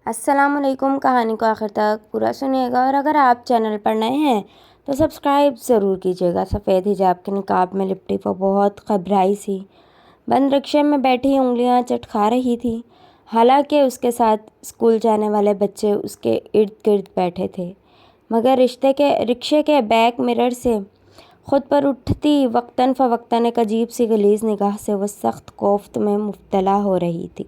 السلام علیکم۔ کہانی کو آخر تک پورا سنیے گا، اور اگر آپ چینل پر نئے ہیں تو سبسکرائب ضرور کیجیے گا۔ سفید حجاب کے نقاب میں لپٹی وہ بہت گھبرائی سی بند رکشے میں بیٹھی انگلیاں چٹکا رہی تھی، حالانکہ اس کے ساتھ اسکول جانے والے بچے اس کے ارد گرد بیٹھے تھے، مگر رکشے کے بیک مرر سے خود پر اٹھتی وقتاً فوقتاً ایک عجیب سی غلیظ نگاہ سے وہ سخت کوفت میں مبتلا ہو رہی تھی۔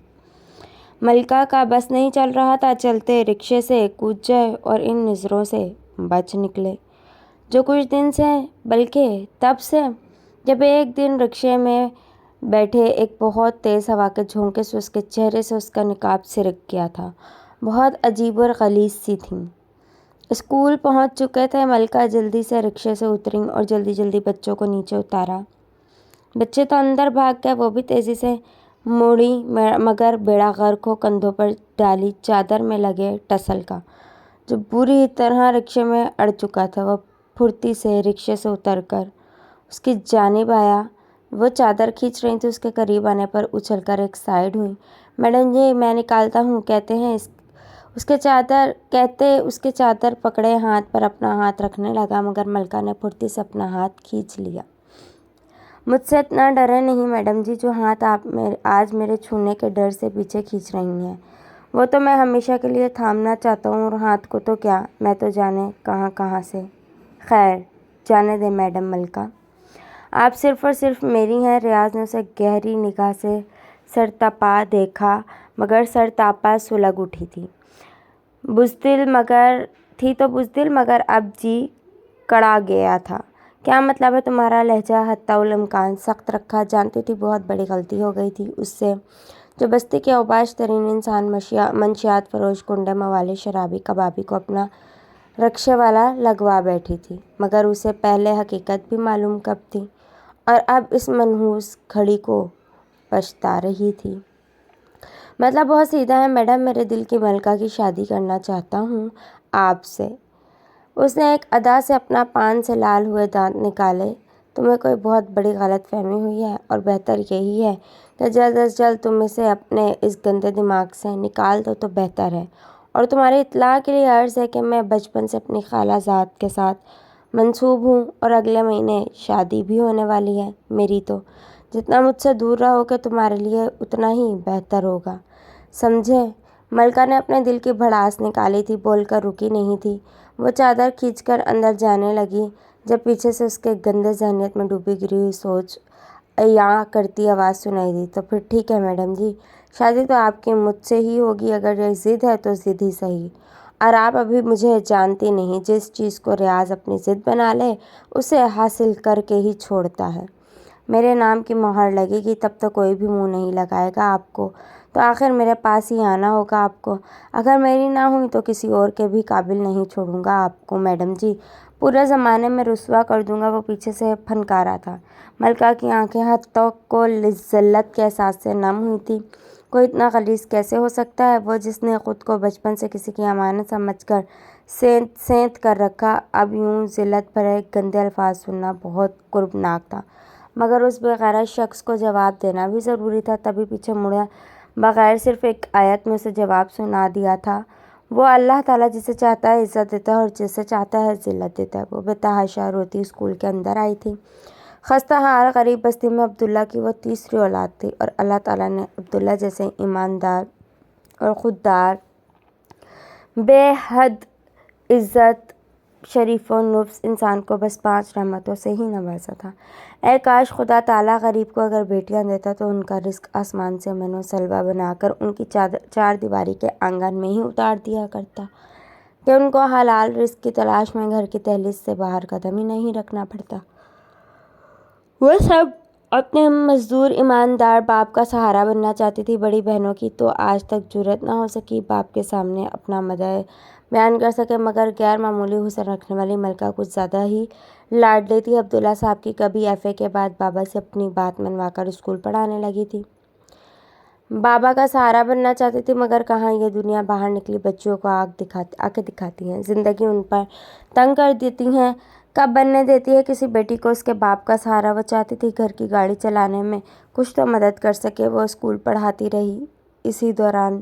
ملکہ کا بس نہیں چل رہا تھا، چلتے رکشے سے کود جائے اور ان نظروں سے بچ نکلے جو کچھ دن سے، بلکہ تب سے جب ایک دن رکشے میں بیٹھے ایک بہت تیز ہوا کے جھونکے سے اس کے چہرے سے اس کا نقاب سرک گیا تھا۔ بہت عجیب اور غلیظ سی تھیں۔ اسکول پہنچ چکے تھے، ملکہ جلدی سے رکشے سے اتریں اور جلدی جلدی بچوں کو نیچے اتارا۔ بچے تو اندر بھاگ گئے، وہ بھی تیزی سے موڑی، مگر بیڑا غرق ہو کندھوں پر ڈالی چادر میں لگے ٹسل کا، جو بری طرح رکشے میں اڑ چکا تھا۔ وہ پھرتی سے رکشے سے اتر کر اس کی جانب آیا، وہ چادر کھینچ رہی تھی۔ اس کے قریب آنے پر اچھل کر ایک سائیڈ ہوئی۔ میڈم جی، میں نکالتا ہوں، کہتے اس کے چادر پکڑے ہاتھ پر اپنا ہاتھ رکھنے لگا، مگر ملکہ نے پھرتی سے اپنا ہاتھ کھینچ لیا۔ مجھ سے اتنا ڈرے نہیں میڈم جی، جو ہاتھ آپ آج میرے چھونے کے ڈر سے پیچھے کھینچ رہی ہیں، وہ تو میں ہمیشہ کے لیے تھامنا چاہتا ہوں، اور ہاتھ کو تو کیا، میں تو جانے کہاں سے۔ خیر جانے دیں میڈم ملکہ، آپ صرف اور صرف میری ہیں۔ ریاض نے اسے گہری نگاہ سے سرتاپا دیکھا، مگر سرتاپا سلگ اٹھی تھی۔ بزدل مگر اب جی کڑا گیا تھا۔ کیا مطلب ہے تمہارا؟ لہجہ حتی الامکان سخت رکھا۔ جانتی تھی بہت بڑی غلطی ہو گئی تھی اس سے، جو بستی کے اوباش ترین انسان، منشیات فروش، گنڈے، موالی، شرابی، کبابی کو اپنا رکشے والا لگوا بیٹھی تھی، مگر اسے پہلے حقیقت بھی معلوم کب تھی، اور اب اس منحوس گھڑی کو پچھتا رہی تھی۔ مطلب بہت سیدھا ہے میڈم، میرے دل کی ملکہ کی شادی کرنا چاہتا ہوں آپ سے۔ اس نے ایک ادا سے اپنا پان سے لال ہوئے دانت نکالے۔ تمہیں کوئی بہت بڑی غلط فہمی ہوئی ہے، اور بہتر یہی ہے کہ جلد از جلد تم اسے اپنے اس گندے دماغ سے نکال دو تو بہتر ہے۔ اور تمہاری اطلاع کے لیے عرض ہے کہ میں بچپن سے اپنی خالہ زاد کے ساتھ منسوب ہوں، اور اگلے مہینے شادی بھی ہونے والی ہے میری، تو جتنا مجھ سے دور رہو گے تمہارے لیے اتنا ہی بہتر ہوگا، سمجھے؟ ملکہ نے اپنے دل کی بھڑاس نکالی تھی، بول کر رکی نہیں تھی۔ وہ چادر کھینچ کر اندر جانے لگی، جب پیچھے سے اس کے گندے ذہنیت میں ڈوبی گری ہوئی سوچ عیاں کرتی آواز سنائی دی، تو پھر ٹھیک ہے میڈم جی، شادی تو آپ کی مجھ سے ہی ہوگی۔ اگر یہ ضد ہے تو ضد ہی صحیح، اور آپ ابھی مجھے جانتی نہیں، جس چیز کو ریاض اپنی ضد بنا لے اسے حاصل کر کے ہی چھوڑتا ہے۔ میرے نام کی مہر لگے گی تب تو کوئی بھی منہ نہیں لگائے گا آپ کو، تو آخر میرے پاس ہی آنا ہوگا آپ کو۔ اگر میری نہ ہوئی تو کسی اور کے بھی قابل نہیں چھوڑوں گا آپ کو میڈم جی، پورے زمانے میں رسوا کر دوں گا۔ وہ پیچھے سے پھنکارا تھا۔ ملکہ کی آنکھیں حتی کو ذلت کے احساس سے نم ہوئی تھی۔ کوئی اتنا غلیظ کیسے ہو سکتا ہے؟ وہ جس نے خود کو بچپن سے کسی کی امانت سمجھ کر سینت کر رکھا، اب یوں ذلت بھرے گندے الفاظ سننا بہت کربناک تھا، مگر اس بے غیرت شخص کو جواب دینا بھی ضروری تھا، تبھی پیچھے مڑے بغیر صرف ایک آیت میں اسے جواب سنا دیا تھا۔ وہ اللہ تعالیٰ جسے چاہتا ہے عزت دیتا ہے اور جسے چاہتا ہے ذلت دیتا ہے۔ وہ بے تحاشا روتی اسکول کے اندر آئی تھی۔ خستہ حال غریب بستی میں عبداللہ کی وہ تیسری اولاد تھی، اور اللہ تعالیٰ نے عبداللہ جیسے ایماندار اور خوددار، بے حد عزت، شریف و نفس انسان کو بس 5 رحمتوں سے ہی نوازا تھا۔ اے کاش خدا تعالیٰ غریب کو اگر بیٹیاں دیتا تو ان کا رزق آسمان سے من و سلوہ بنا کر ان کی 4 دیواری کے آنگن میں ہی اتار دیا کرتا، کہ ان کو حلال رزق کی تلاش میں گھر کی دہلیز سے باہر قدم ہی نہیں رکھنا پڑتا۔ وہ سب اپنے مزدور ایماندار باپ کا سہارا بننا چاہتی تھی۔ بڑی بہنوں کی تو آج تک جرأت نہ ہو سکی باپ کے سامنے اپنا مدح بیان کر سکے، مگر غیر معمولی حسن رکھنے والی ملکہ کچھ زیادہ ہی لاڈلی تھی۔ عبداللہ صاحب کی کبھی FA کے بعد بابا سے اپنی بات منوا کر اسکول پڑھانے لگی تھی۔ بابا کا سہارا بننا چاہتی تھی، مگر کہاں یہ دنیا باہر نکلی بچیوں کو آنکھیں دکھاتی ہیں، زندگی ان پر تنگ کر دیتی ہیں، کب بننے دیتی ہے کسی بیٹی کو اس کے باپ کا سہارا۔ وہ چاہتی تھی گھر کی گاڑی چلانے میں کچھ تو مدد کر سکے۔ وہ اسکول پڑھاتی رہی۔ اسی دوران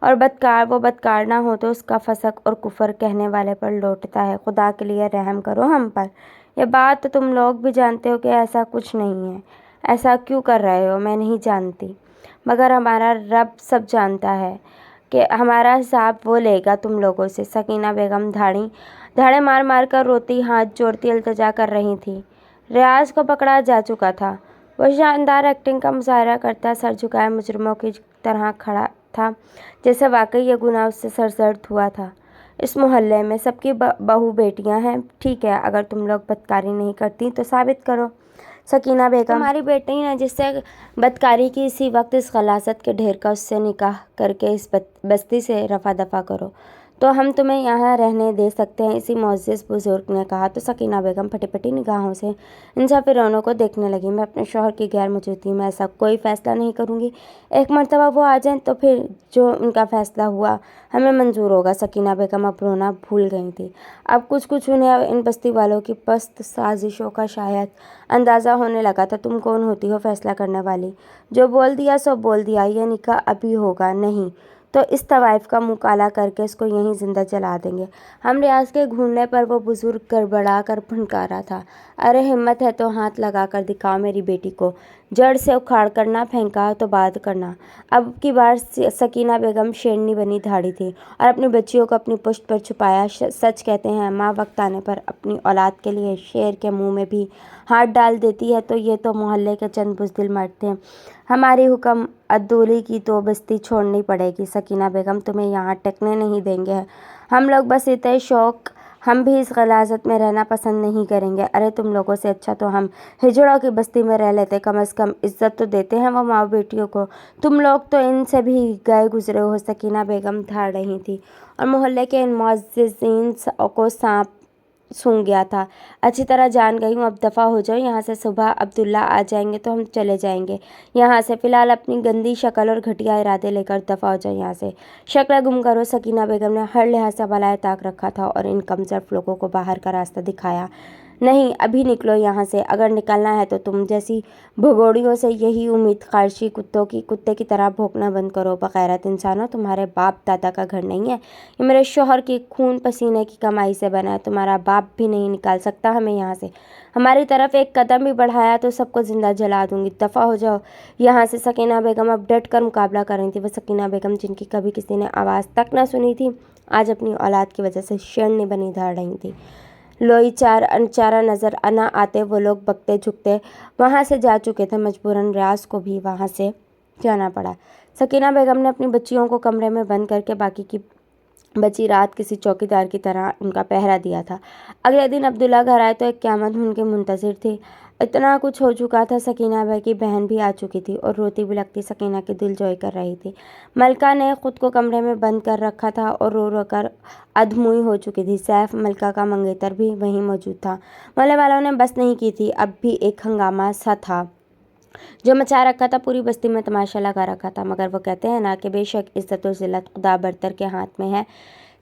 اور بدکار وہ بدکار نہ ہو تو اس کا فسق اور کفر کہنے والے پر لوٹتا ہے۔ خدا کے لیے رحم کرو ہم پر۔ یہ بات تو تم لوگ بھی جانتے ہو کہ ایسا کچھ نہیں ہے۔ ایسا کیوں کر رہے ہو میں نہیں جانتی، مگر ہمارا رب سب جانتا ہے کہ ہمارا حساب وہ لے گا تم لوگوں سے۔ سکینہ بیگم دھاڑے مار مار کر روتی ہاتھ جوڑتی التجا کر رہی تھی۔ ریاض کو پکڑا جا چکا تھا۔ وہ شاندار ایکٹنگ کا مظاہرہ کرتا سر جھکائے مجرموں کی طرح کھڑا تھا، جیسے واقعی یہ گناہ اس سے سرزد ہوا تھا۔ اس محلے میں سب کی بہو بیٹیاں ہیں، ٹھیک ہے، اگر تم لوگ بدکاری نہیں کرتی تو ثابت کرو۔ سکینہ بیگم تمہاری بیٹی ہیں جس سے بدکاری کی، اسی وقت اس غلاظت کے ڈھیر کا اس سے نکاح کر کے اس بستی سے رفع دفع کرو تو ہم تمہیں یہاں رہنے دے سکتے ہیں، اسی معزز بزرگ نے کہا تو سکینہ بیگم پھٹی پھٹی نگاہوں سے ان سفیرانوں کو دیکھنے لگی۔ میں اپنے شوہر کی غیر موجودگی میں ایسا کوئی فیصلہ نہیں کروں گی۔ ایک مرتبہ وہ آ جائیں تو پھر جو ان کا فیصلہ ہوا ہمیں منظور ہوگا۔ سکینہ بیگم اب رونا بھول گئی تھی۔ اب کچھ انہیں ان بستی والوں کی پست سازشوں کا شاید اندازہ ہونے لگا تھا۔ تم کون ہوتی ہو فیصلہ کرنے والی؟ جو بول دیا سو بول دیا، یہ نکاح ابھی ہوگا نہیں تو اس طوائف کا منہ کالا کر کے اس کو یہیں زندہ جلا دیں گے۔ ہم ریاض کے گھونڈنے پر وہ بزرگ گڑبڑا کر پھنکارا تھا۔ ارے ہمت ہے تو ہاتھ لگا کر دکھاؤ میری بیٹی کو، جڑ سے اکھاڑ کرنا، پھینکا تو بعد کرنا۔ اب کی بار سکینہ بیگم شیرنی بنی دھاڑی تھی اور اپنی بچیوں کو اپنی پشت پر چھپایا۔ سچ کہتے ہیں ماں وقت آنے پر اپنی اولاد کے لیے شیر کے منہ میں بھی ہاتھ ڈال دیتی ہے، تو یہ تو محلے کے چند بزدل مرد تھے۔ ہماری حکم عدولی کی تو بستی چھوڑنی پڑے گی۔ سکینہ بیگم تمہیں یہاں ٹکنے نہیں دیں گے ہم لوگ، بس اتنے شوق ہم بھی اس غلاظت میں رہنا پسند نہیں کریں گے۔ ارے تم لوگوں سے اچھا تو ہم ہجڑوں کی بستی میں رہ لیتے، کم از کم عزت تو دیتے ہیں وہ ماں بیٹیوں کو۔ تم لوگ تو ان سے بھی گئے گزرے ہو۔ سکینہ بیگم دھاڑ رہی تھی اور محلے کے ان معززین کو سانپ سونگھ گیا تھا۔ اچھی طرح جان گئی ہوں، اب دفع ہو جاؤ یہاں سے۔ صبح عبداللہ آ جائیں گے تو ہم چلے جائیں گے یہاں سے، فی الحال اپنی گندی شکل اور گھٹیا ارادے لے کر دفع ہو جاؤ یہاں سے۔ شکلیں گم کرو۔ سکینہ بیگم نے ہر لحاظ سے بالائے طاق رکھا تھا اور ان کمزرف لوگوں کو باہر کا راستہ دکھایا۔ نہیں، ابھی نکلو یہاں سے، اگر نکلنا ہے تو تم جیسی بھگوڑیوں سے یہی امید خارشی کتے کی طرح بھونکنا بند کرو۔ بغیرت انسانوں، تمہارے باپ دادا کا گھر نہیں ہے، یہ میرے شوہر کی خون پسینے کی کمائی سے بنا ہے۔ تمہارا باپ بھی نہیں نکال سکتا ہمیں یہاں سے۔ ہماری طرف ایک قدم بھی بڑھایا تو سب کو زندہ جلا دوں گی۔ دفع ہو جاؤ یہاں سے۔ سکینہ بیگم اب ڈٹ کر مقابلہ کر رہی تھی۔ وہ سکینہ بیگم جن کی کبھی کسی نے آواز تک نہ سنی تھی، آج اپنی اولاد کی وجہ سے شیرنی بنی دھاڑ رہی تھی۔ لوئی چارہ نظر نہ آتے وہ لوگ بکتے جھکتے وہاں سے جا چکے تھے۔ مجبوراً ریاض کو بھی وہاں سے جانا پڑا۔ سکینہ بیگم نے اپنی بچیوں کو کمرے میں بند کر کے باقی کی بچی رات کسی چوکیدار کی طرح ان کا پہرا دیا تھا۔ اگلے دن عبداللہ گھر آئے تو ایک قیامت ان کے منتظر تھی۔ اتنا کچھ ہو چکا تھا، سکینہ بھائی کی بہن بھی آ چکی تھی اور روتی بلکتی سکینہ کی دل جوئی کر رہی تھی۔ ملکہ نے خود کو کمرے میں بند کر رکھا تھا اور رو رو کر ادھموئی ہو چکی تھی۔ سیف ملکہ کا منگیتر بھی وہیں موجود تھا۔ محلے والوں نے بس نہیں کی تھی، اب بھی ایک ہنگامہ سا تھا جو مچا رکھا تھا، پوری بستی میں تماشا لگا رکھا تھا۔ مگر وہ کہتے ہیں نا کہ بے شک عزت و ذلت خدا برتر کے ہاتھ میں ہے۔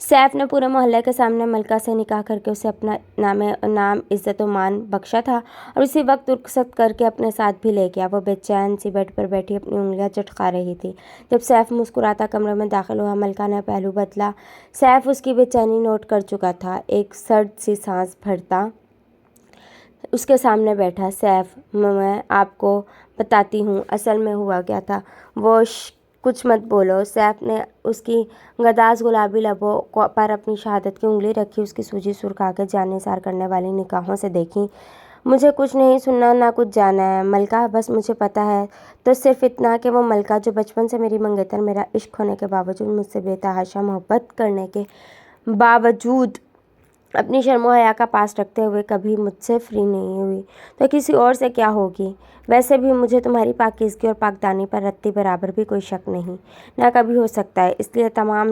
سیف نے پورے محلے کے سامنے ملکہ سے نکاح کر کے اسے اپنا نام عزت و مان بخشا تھا اور اسی وقت رخصت کر کے اپنے ساتھ بھی لے گیا۔ وہ بے چین سی بیڈ پر بیٹھی اپنی انگلیاں چٹکا رہی تھی۔ جب سیف مسکراتا کمرے میں داخل ہوا، ملکہ نے پہلو بدلا۔ سیف اس کی بے چینی نوٹ کر چکا تھا۔ ایک سرد سی سانس بھرتا اس کے سامنے بیٹھا۔ سیف، میں آپ کو بتاتی ہوں اصل میں ہوا کیا تھا۔ وہ کچھ مت بولو۔ سیف نے اس کی گداز گلابی لبوں پر اپنی شہادت کی انگلی رکھی، اس کی سوجی سرخ آنکھیں جان نثار کرنے والی نگاہوں سے دیکھیں۔ مجھے کچھ نہیں سننا نہ کچھ جانا ہے ملکہ، بس مجھے پتہ ہے تو صرف اتنا کہ وہ ملکہ جو بچپن سے میری منگیتر، میرا عشق ہونے کے باوجود، مجھ سے بے تحاشا محبت کرنے کے باوجود، اپنی شرم و حیا کا پاس رکھتے ہوئے کبھی مجھ سے فری نہیں ہوئی تو کسی اور سے کیا ہوگی؟ ویسے بھی مجھے تمہاری پاکیزگی اور پاکدانی پر رتی برابر بھی کوئی شک نہیں، نہ کبھی ہو سکتا ہے۔ اس لیے تمام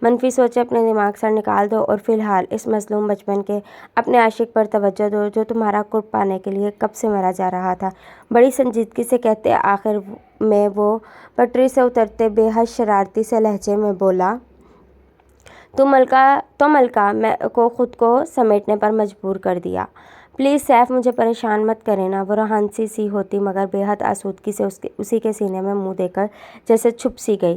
منفی سوچیں اپنے دماغ سے نکال دو اور فی الحال اس مظلوم بچپن کے اپنے عاشق پر توجہ دو جو تمہارا قرب پانے کے لیے کب سے مرا جا رہا تھا۔ بڑی سنجیدگی سے کہتے آخر میں وہ پٹری سے اترتے بے حد شرارتی سے لہجے میں بولا، تو ملکہ میں کو خود کو سمیٹنے پر مجبور کر دیا۔ پلیز سیف، مجھے پریشان مت کرے نا۔ وہ روحانسی سی ہوتی مگر بے حد آسودگی سے اسی کے سینے میں منہ دے کر جیسے چھپ سی گئی۔